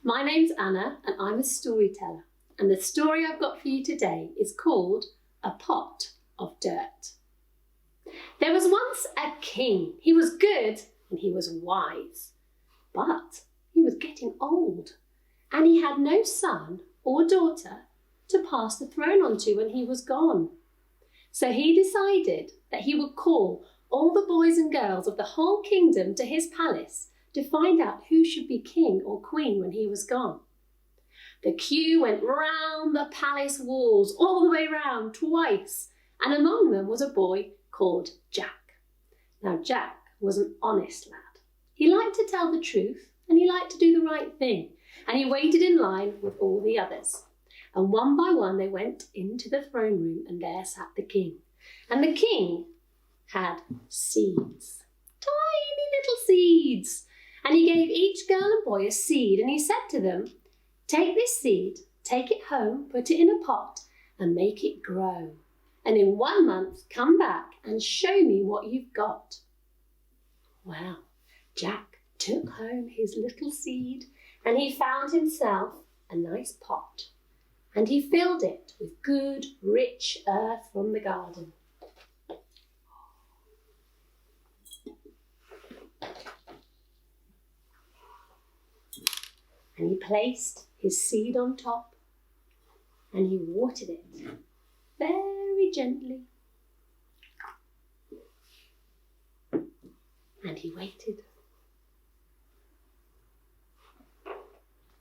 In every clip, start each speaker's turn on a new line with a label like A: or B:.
A: My name's Anna and I'm a storyteller, and the story I've got for you today is called A Pot of Dirt. There was once a king. He was good and he was wise, but he was getting old and he had no son or daughter to pass the throne on to when he was gone. So he decided that he would call all the boys and girls of the whole kingdom to his palace to find out who should be king or queen when he was gone. The queue went round the palace walls, all the way round, twice, and among them was a boy called Jack. Now Jack was an honest lad. He liked to tell the truth and he liked to do the right thing, and he waited in line with all the others. And one by one they went into the throne room, and there sat the king. And the king had seeds, tiny little seeds. And he gave each girl and boy a seed, and he said to them, "Take this seed, take it home, put it in a pot and make it grow. And in 1 month, come back and show me what you've got." Well, Jack took home his little seed and he found himself a nice pot, and he filled it with good, rich earth from the garden. And he placed his seed on top and he watered it very gently. And he waited.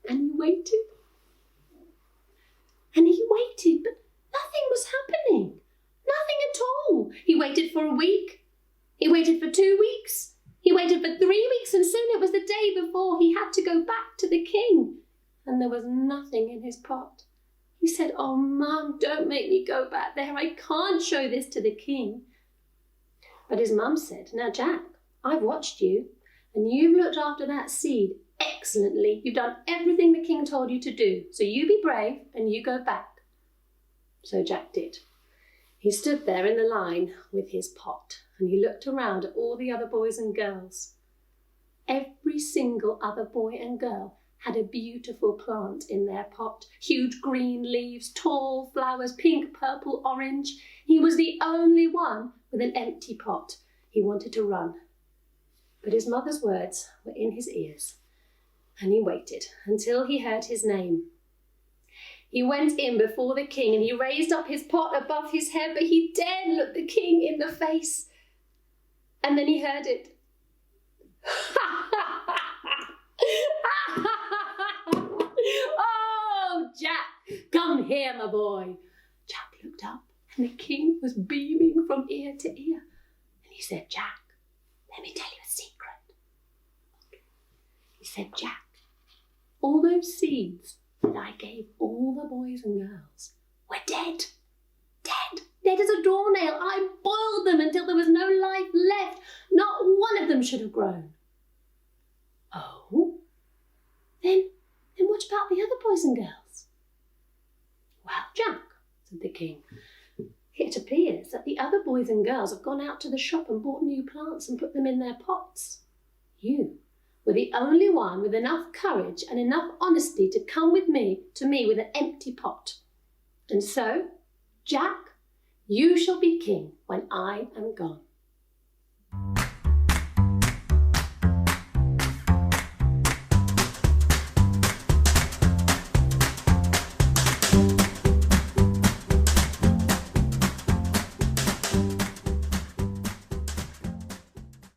A: And he waited. And he waited, but nothing was happening. Nothing at all. He waited for a week. He waited for 2 weeks. He waited for 3 weeks, and soon it was the day before he had to go back to the king. And there was nothing in his pot. He said, "Oh, Mum, don't make me go back there. I can't show this to the king." But his mum said, "Now, Jack, I've watched you, and you've looked after that seed excellently. You've done everything the king told you to do. So you be brave and you go back." So Jack did. He stood there in the line with his pot, and he looked around at all the other boys and girls. Every single other boy and girl had a beautiful plant in their pot. Huge green leaves, tall flowers, pink, purple, orange. He was the only one with an empty pot. He wanted to run, but his mother's words were in his ears, and he waited until he heard his name. He went in before the king and he raised up his pot above his head, but he dared look the king in the face. And then he heard it. "Oh, Jack, come here, my boy." Jack looked up and the king was beaming from ear to ear. And he said, "Jack, let me tell you a secret." He said, "Jack, all those seeds that I gave all the boys and girls were dead. Dead as a doornail. I boiled them until there was no life left. Not one of them should have grown." "Oh, then what about the other boys and girls?" "Well, Jack," said the king, "it appears that the other boys and girls have gone out to the shop and bought new plants and put them in their pots. You were the only one with enough courage and enough honesty to come with me with an empty pot. And so, Jack, you shall be king when I am gone."